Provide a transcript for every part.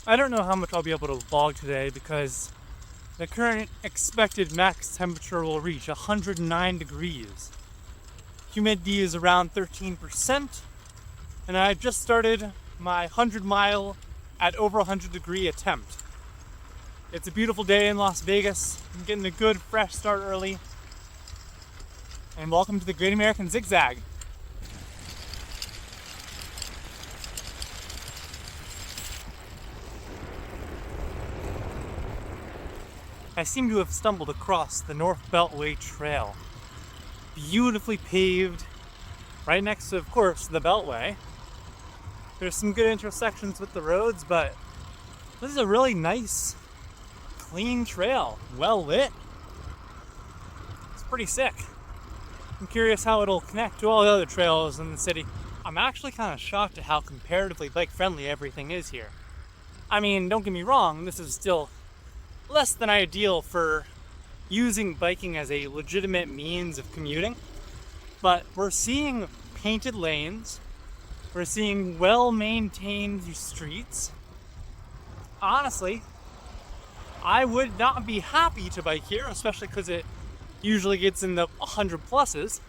I don't know how much I'll be able to vlog today because the current expected max temperature will reach 109 degrees. Humidity is around 13%, and I just started my 100 mile at over 100 degree attempt. It's a beautiful day in Las Vegas. I'm getting a good fresh start early. And welcome to the Great American Zig-Zag. I seem to have stumbled across the North Beltway Trail. Beautifully paved, right next to, of course, the Beltway. There's some good intersections with the roads, but this is a really nice, clean trail, well lit. It's pretty sick. I'm curious how it'll connect to all the other trails in the city. I'm actually kind of shocked at how comparatively bike-friendly everything is here. I mean, don't get me wrong, this is still less than ideal for using biking as a legitimate means of commuting, but we're seeing painted lanes, we're seeing well-maintained streets. Honestly, I would not be happy to bike here, especially because it usually gets in the 100 pluses,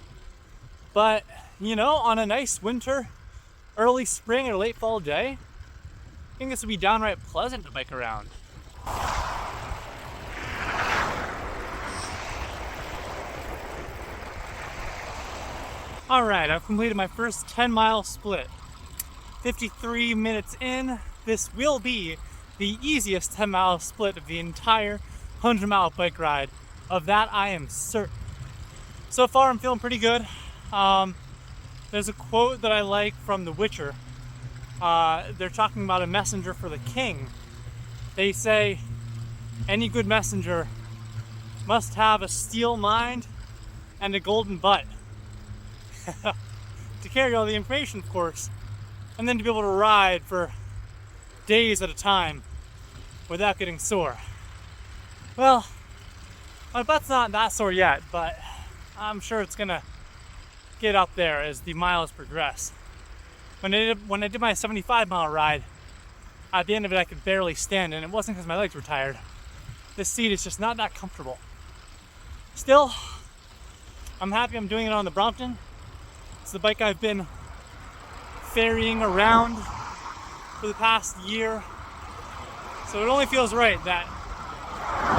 but you know, on a nice winter, early spring or late fall day, I think this would be downright pleasant to bike around. Alright, I've completed my first 10-mile split. 53 minutes in, this will be the easiest 10-mile split of the entire 100-mile bike ride. Of that, I am certain. So far, I'm feeling pretty good. There's a quote that I like from The Witcher. They're talking about a messenger for the king. They say, any good messenger must have a steel mind and a golden butt. To carry all the information, of course, and then to be able to ride for days at a time without getting sore. Well, my butt's not that sore yet, but I'm sure it's gonna get up there as the miles progress. When I did my 75-mile ride, at the end of it I could barely stand, and it wasn't because my legs were tired. This seat is just not that comfortable. Still, I'm happy I'm doing it on the Brompton. It's the bike I've been ferrying around for the past year. So it only feels right that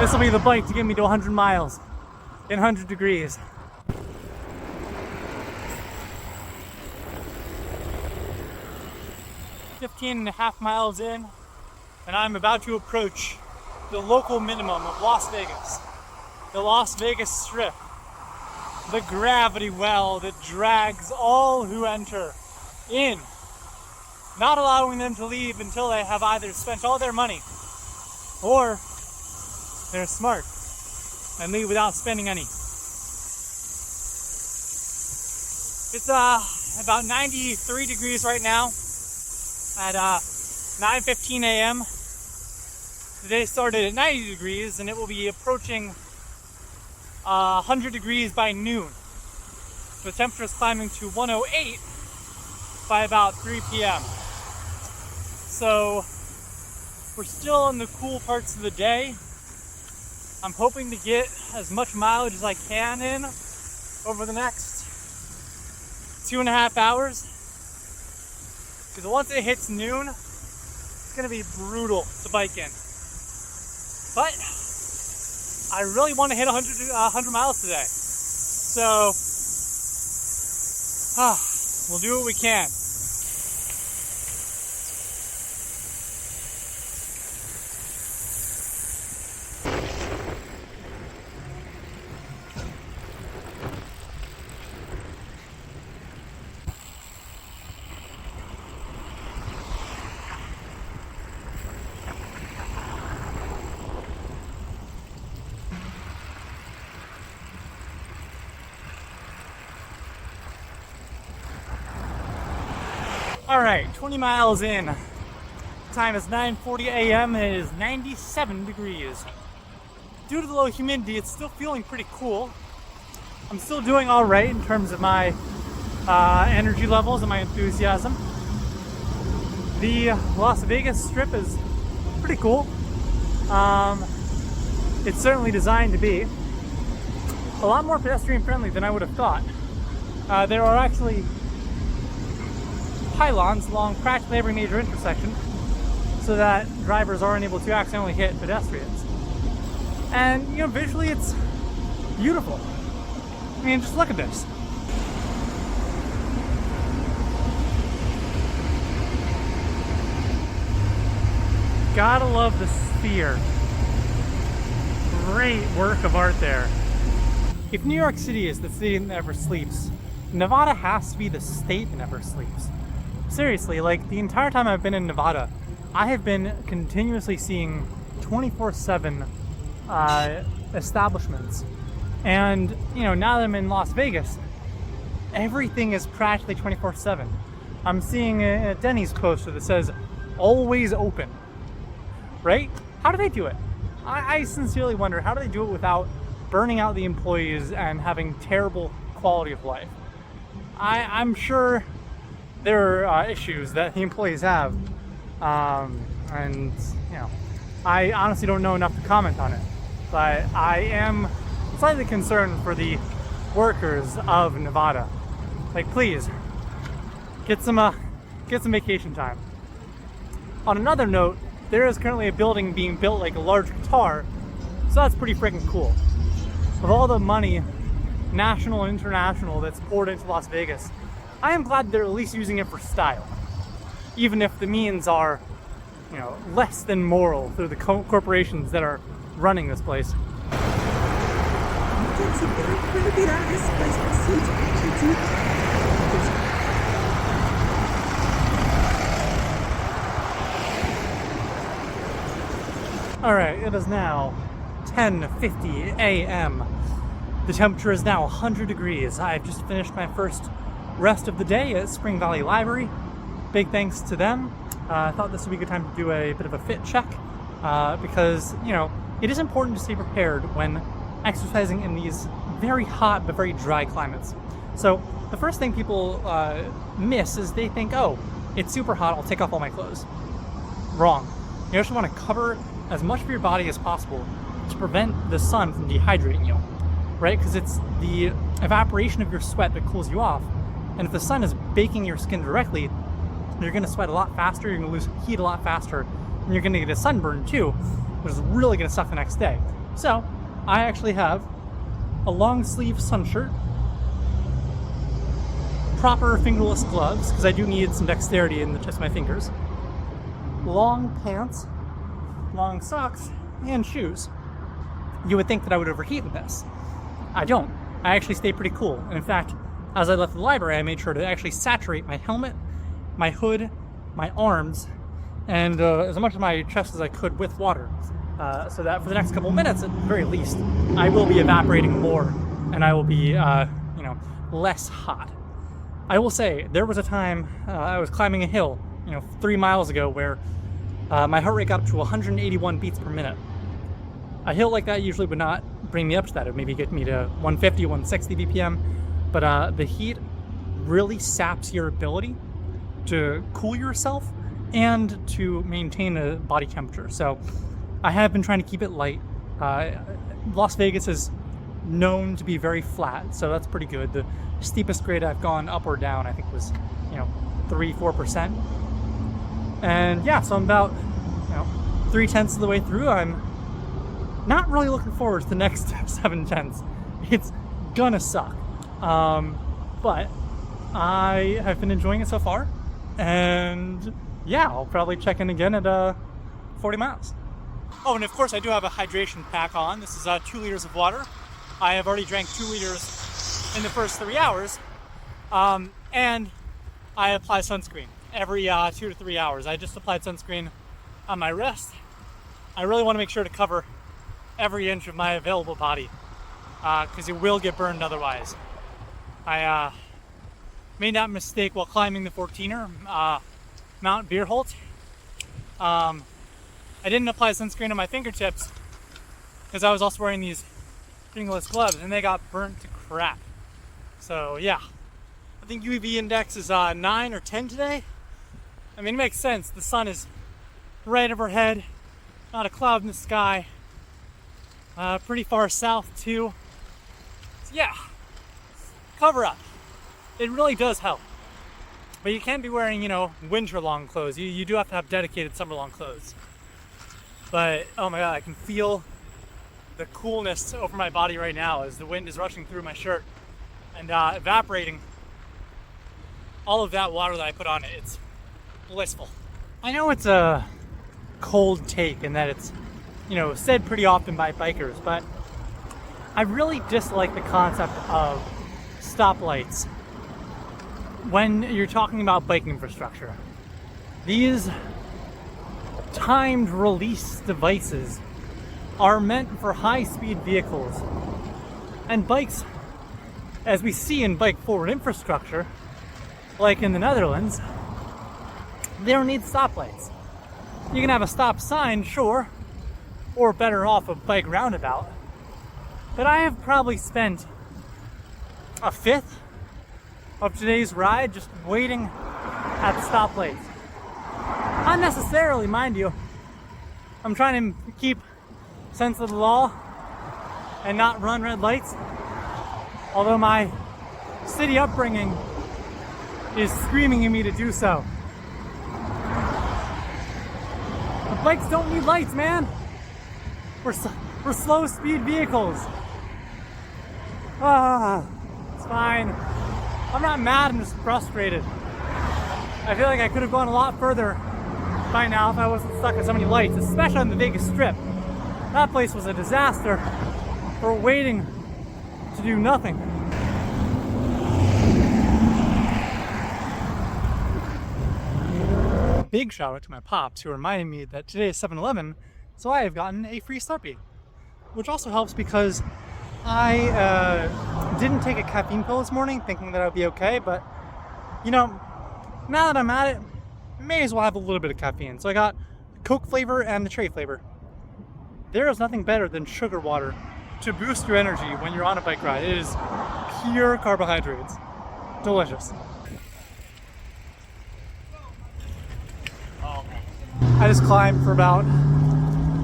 this will be the bike to get me to 100 miles in 100 degrees. .5 miles in, and I'm about to approach the local minimum of Las Vegas. The Las Vegas Strip. The gravity well that drags all who enter in, not allowing them to leave until they have either spent all their money or they're smart and leave without spending any. It's about 93 degrees right now at 9:15 a.m. The day started at 90 degrees and it will be approaching 100 degrees by noon. The temperature is climbing to 108 by about 3 p.m. So we're still in the cool parts of the day. I'm hoping to get as much mileage as I can in over the next 2.5 hours. Because once it hits noon, it's going to be brutal to bike in. But I really want to hit 100 miles today. So, we'll do what we can. Alright, 20 miles in. Time is 9:40 a.m. and it is 97 degrees. Due to the low humidity, it's still feeling pretty cool. I'm still doing alright in terms of my energy levels and my enthusiasm. The Las Vegas Strip is pretty cool. It's certainly designed to be a lot more pedestrian friendly than I would have thought. There are actually pylons along practically every major intersection so that drivers aren't able to accidentally hit pedestrians. And, you know, visually it's beautiful. I mean, just look at this. Gotta love the sphere. Great work of art there. If New York City is the city that never sleeps, Nevada has to be the state that never sleeps. Seriously, like the entire time I've been in Nevada, I have been continuously seeing 24/7 establishments. And, you know, now that I'm in Las Vegas, everything is practically 24/7. I'm seeing a Denny's poster that says, always open. Right? How do they do it? I sincerely wonder, how do they do it without burning out the employees and having terrible quality of life? I'm sure there are issues that the employees have, and you know, I honestly don't know enough to comment on it, but I am slightly concerned for the workers of Nevada. Like, please get some vacation time. On another note, there is currently a building being built like a large guitar, so that's pretty freaking cool. Of all the money, national and international, that's poured into Las Vegas, I am glad they're at least using it for style. Even if the means are, you know, less than moral through the corporations that are running this place. Alright, it is now 10:50 a.m. The temperature is now 100 degrees. I've just finished my first rest of the day at Spring Valley Library. Big thanks to them. I thought this would be a good time to do a bit of a fit check because, you know, it is important to stay prepared when exercising in these very hot but very dry climates. So the first thing people miss is they think, oh, it's super hot, I'll take off all my clothes. Wrong. You actually want to cover as much of your body as possible to prevent the sun from dehydrating you, right? Because it's the evaporation of your sweat that cools you off. And if the sun is baking your skin directly, you're going to sweat a lot faster, you're going to lose heat a lot faster, and you're going to get a sunburn too, which is really going to suck the next day. So I actually have a long sleeve sun shirt, proper fingerless gloves, because I do need some dexterity in the tips of my fingers, long pants, long socks, and shoes. You would think that I would overheat with this. I don't. I actually stay pretty cool. And in fact, as I left the library, I made sure to actually saturate my helmet, my hood, my arms, and as much of my chest as I could with water. So that for the next couple minutes, at the very least, I will be evaporating more, and I will be, you know, less hot. I will say, there was a time I was climbing a hill, you know, 3 miles ago, where my heart rate got up to 181 beats per minute. A hill like that usually would not bring me up to that. It would maybe get me to 150, 160 BPM. But the heat really saps your ability to cool yourself and to maintain a body temperature. So I have been trying to keep it light. Las Vegas is known to be very flat, so that's pretty good. The steepest grade I've gone up or down, I think, was, you know, 3-4%. And yeah, so I'm about, you know, 3/10 of the way through. I'm not really looking forward to the next 7/10. It's gonna suck. But I have been enjoying it so far. And yeah, I'll probably check in again at 40 miles. Oh, and of course I do have a hydration pack on. This is 2 liters of water. I have already drank 2 liters in the first 3 hours. And I apply sunscreen every 2 to 3 hours. I just applied sunscreen on my wrist. I really want to make sure to cover every inch of my available body because it will get burned otherwise. I made that mistake while climbing the 14er, Mount Beerholt. I didn't apply sunscreen on my fingertips because I was also wearing these fingerless gloves and they got burnt to crap. So yeah, I think UV index is 9 or 10 today. I mean, it makes sense. The sun is right overhead. Not a cloud in the sky. Pretty far south too. So yeah, cover up. It really does help. But you can't be wearing, winter long clothes. You do have to have dedicated summer long clothes. But oh my god, I can feel the coolness over my body right now as the wind is rushing through my shirt and evaporating all of that water that I put on it. It's blissful. I know it's a cold take and that it's, said pretty often by bikers, but I really dislike the concept of stoplights when you're talking about bike infrastructure. These timed release devices are meant for high-speed vehicles, and bikes, as we see in bike forward infrastructure, like in the Netherlands, they don't need stoplights. You can have a stop sign, sure, or better off a bike roundabout, but I have probably spent a fifth of today's ride just waiting at stoplights. Unnecessarily, mind you. I'm trying to keep sense of the law and not run red lights, although my city upbringing is screaming at me to do so. The bikes don't need lights, man. We're slow speed vehicles. It's fine. I'm not mad, I'm just frustrated. I feel like I could have gone a lot further by now if I wasn't stuck at so many lights, especially on the Vegas Strip. That place was a disaster for waiting to do nothing. Big shout out to my pops who reminded me that today is 7-Eleven, so I have gotten a free Slurpee. Which also helps because I didn't take a caffeine pill this morning thinking that I would be okay, but now that I'm at it, may as well have a little bit of caffeine. So I got Coke flavor and the cherry flavor. There is nothing better than sugar water to boost your energy when you're on a bike ride. It is pure carbohydrates. Delicious. I just climbed for about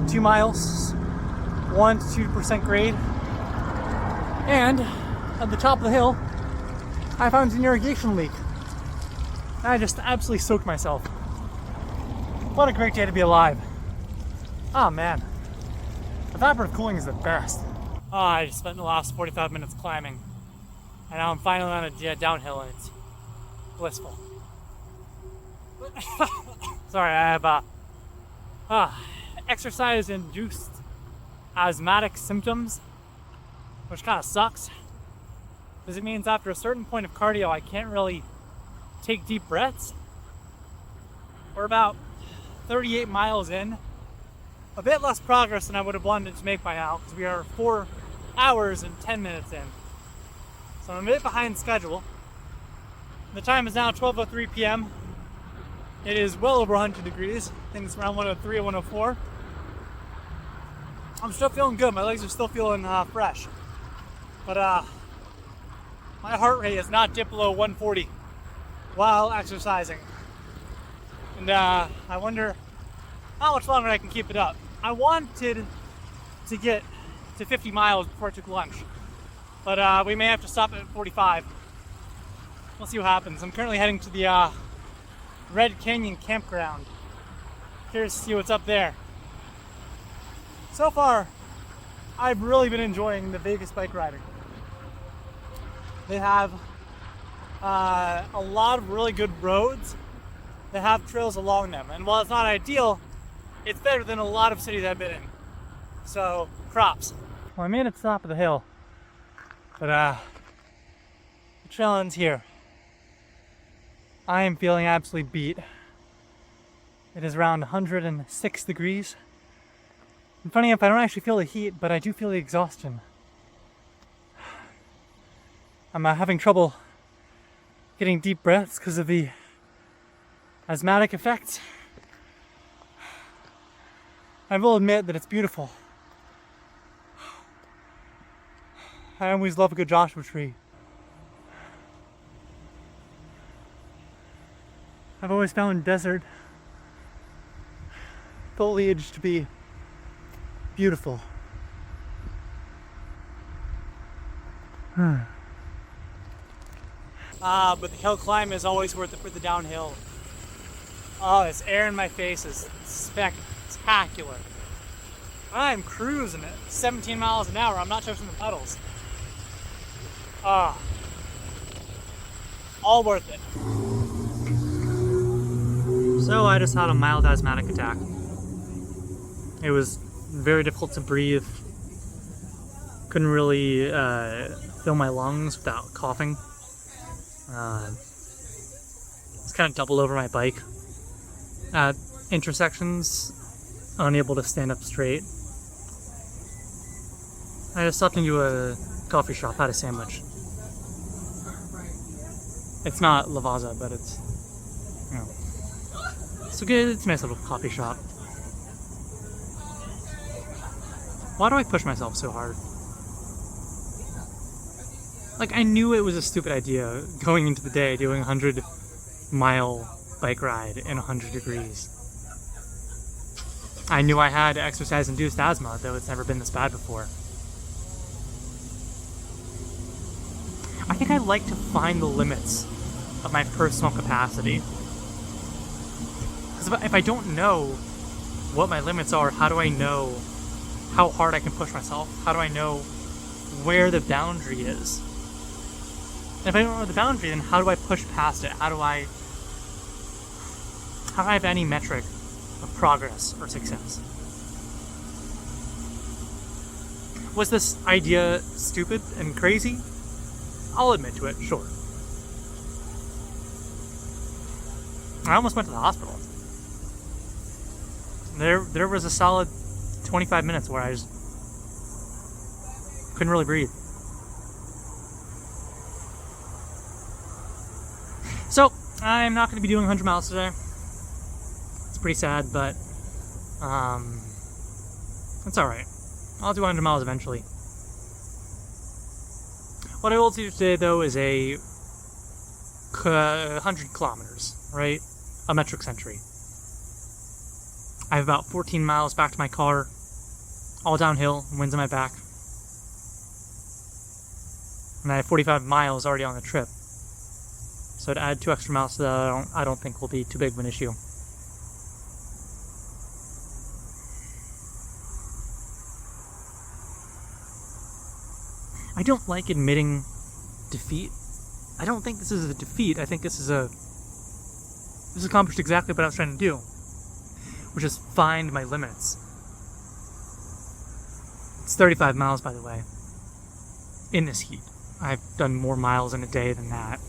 2 miles, 1 to 2% grade, and at the top of the hill, I found an irrigation leak. I just absolutely soaked myself. What a great day to be alive. Oh man, evaporative cooling is the best. Oh, I just spent the last 45 minutes climbing, and now I'm finally on a downhill, and it's blissful. Sorry, I have exercise-induced asthmatic symptoms, which kind of sucks, because it means after a certain point of cardio, I can't really take deep breaths. We're about 38 miles in, a bit less progress than I would have wanted to make by now, because we are 4 hours and 10 minutes in. So I'm a bit behind schedule. The time is now 12:03 p.m. It is well over 100 degrees. I think it's around 103 or 104. I'm still feeling good. My legs are still feeling fresh. But my heart rate has not dipped below 140 while exercising. And I wonder how much longer I can keep it up. I wanted to get to 50 miles before I took lunch. But we may have to stop at 45. We'll see what happens. I'm currently heading to the Red Canyon campground. Curious to see what's up there. So far, I've really been enjoying the Vegas bike riding. They have a lot of really good roads that have trails along them. And while it's not ideal, it's better than a lot of cities I've been in. So, props. Well, I made it to the top of the hill, but the trail ends here. I am feeling absolutely beat. It is around 106 degrees. And funny enough, I don't actually feel the heat, but I do feel the exhaustion. I'm having trouble getting deep breaths because of the asthmatic effects. I will admit that it's beautiful. I always love a good Joshua tree. I've always found desert foliage to be Beautiful. But the hill climb is always worth it for the downhill. Oh, this air in my face is spectacular. I'm cruising at 17 miles an hour. I'm not touching the pedals. All worth it. So I just had a mild asthmatic attack. It was very difficult to breathe. Couldn't really fill my lungs without coughing. It's kind of doubled over my bike at intersections, unable to stand up straight. I just stopped into a coffee shop, had a sandwich. It's not Lavazza, but it's, you know, it's good. It's a nice little coffee shop. Why do I push myself so hard? Like, I knew it was a stupid idea going into the day doing a 100-mile bike ride in 100 degrees. I knew I had exercise-induced asthma, though it's never been this bad before. I think I like to find the limits of my personal capacity. Because if I don't know what my limits are, how do I know how hard I can push myself? How do I know where the boundary is? And if I don't know the boundary, then how do I push past it? How do I have any metric of progress or success? Was this idea stupid and crazy? I'll admit to it, sure. I almost went to the hospital. There was a solid 25 minutes where I just couldn't really breathe. So, I'm not going to be doing 100 miles today. It's pretty sad, but it's alright. I'll do 100 miles eventually. What I will do today, though, is a 100 kilometers, right? A metric century. I have about 14 miles back to my car, all downhill, winds in my back. And I have 45 miles already on the trip. So to add 2 extra miles to that, I don't think will be too big of an issue. I don't like admitting defeat. I don't think this is a defeat. I think this accomplished exactly what I was trying to do, which is find my limits. It's 35 miles, by the way, in this heat. I've done more miles in a day than that.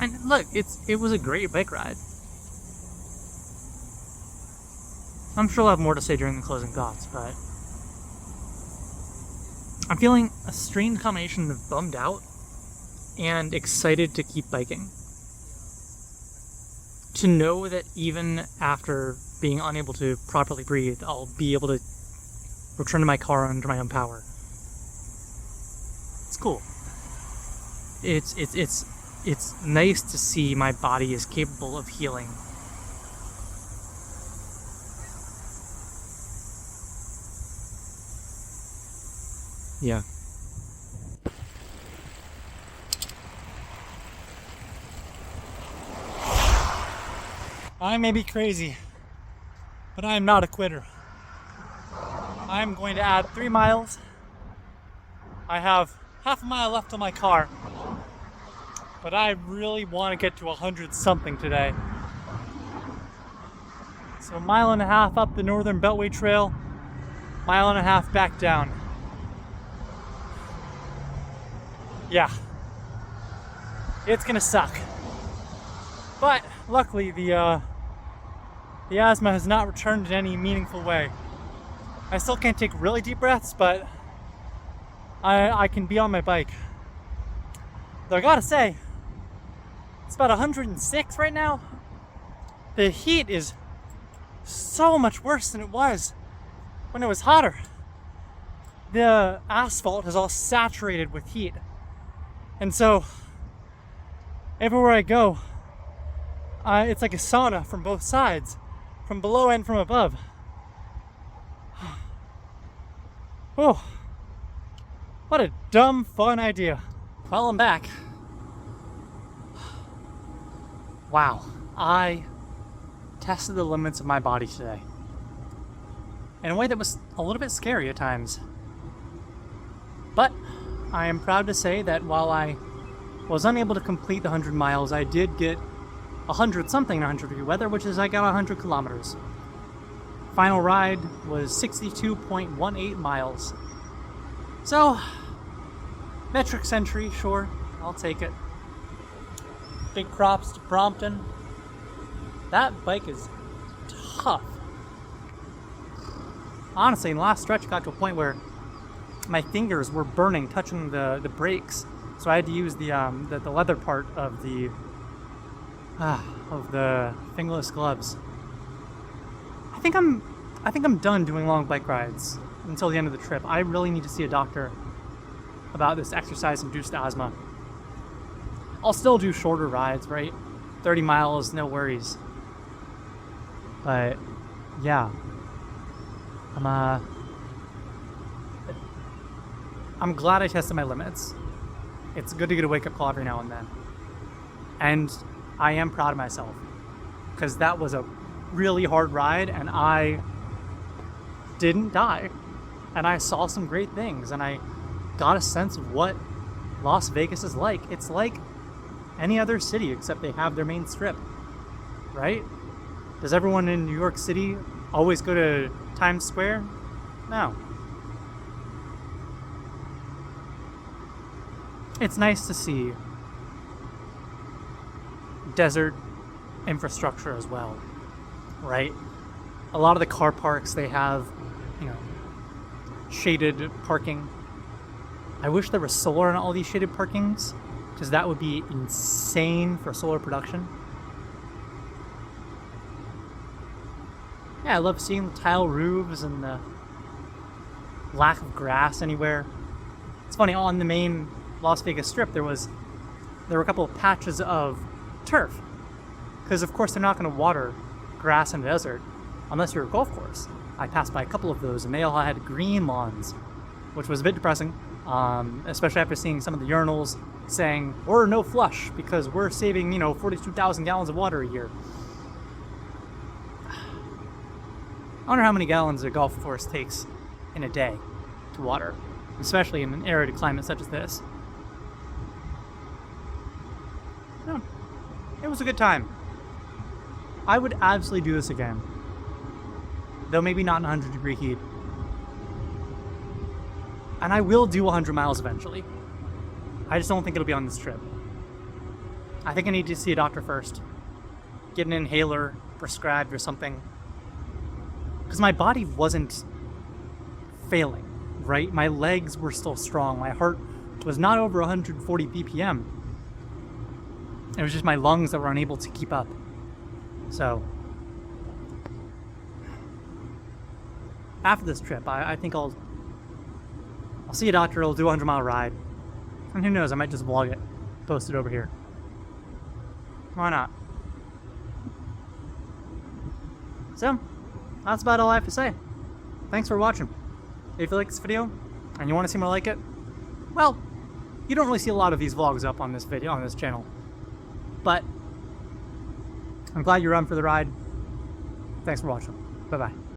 And look, it was a great bike ride. I'm sure I'll have more to say during the closing thoughts, but I'm feeling a strange combination of bummed out and excited to keep biking. To know that even after being unable to properly breathe, I'll be able to return to my car under my own power. It's cool. It's nice to see my body is capable of healing. Yeah. I may be crazy, but I am not a quitter. I am going to add 3 miles. I have half a mile left on my car, but I really want to get to 100 something today. So 1.5 miles up the Northern Beltway Trail, 1.5 miles back down. Yeah, it's gonna suck. But luckily the asthma has not returned in any meaningful way. I still can't take really deep breaths, but I can be on my bike. Though I gotta say, it's about 106 right now. The heat is so much worse than it was when it was hotter. The asphalt is all saturated with heat. And so, everywhere I go, it's like a sauna from both sides. from below and from above. Oh, what a dumb, fun idea. Well, I'm back. Wow, I tested the limits of my body today in a way that was a little bit scary at times. But I am proud to say that while I was unable to complete the 100 miles, I did get 100 something in 100 degree weather, which is I got 100 kilometers. Final ride was 62.18 miles. So, metric century, sure, I'll take it. Big props to Brompton. That bike is tough. Honestly, in the last stretch, it got to a point where my fingers were burning touching the brakes, so I had to use the leather part of the fingerless gloves. I think I'm done doing long bike rides until the end of the trip. I really need to see a doctor about this exercise-induced asthma. I'll still do shorter rides, right? 30 miles, no worries. But yeah, I'm glad I tested my limits. It's good to get a wake-up call every now and then. And I am proud of myself, because that was a really hard ride, and I didn't die. And I saw some great things, and I got a sense of what Las Vegas is like. It's like any other city, except they have their main strip, right? Does everyone in New York City always go to Times Square? No. It's nice to see desert infrastructure as well, right? A lot of the car parks, they have, shaded parking. I wish there was solar on all these shaded parkings, because that would be insane for solar production. Yeah, I love seeing the tile roofs and the lack of grass anywhere. It's funny, on the main Las Vegas Strip, there were a couple of patches of turf, because of course they're not going to water grass in the desert unless you're a golf course. I passed by a couple of those, and they all had green lawns, which was a bit depressing, especially after seeing some of the urinals saying, we're no flush because we're saving 42,000 gallons of water a year. I wonder how many gallons a golf course takes in a day to water, especially in an arid climate such as this. No, it was a good time. I would absolutely do this again, though maybe not in 100 degree heat. And I will do 100 miles eventually. I just don't think it'll be on this trip. I think I need to see a doctor first. Get an inhaler prescribed or something. Because my body wasn't failing, right? My legs were still strong. My heart was not over 140 BPM. It was just my lungs that were unable to keep up. So, after this trip, I think I'll see a doctor, I'll do a 100-mile ride. And who knows, I might just vlog it, post it over here. Why not? So, that's about all I have to say. Thanks for watching. If you like this video, and you want to see more like it, well, you don't really see a lot of these vlogs up on this channel. But, I'm glad you're on for the ride. Thanks for watching. Bye-bye.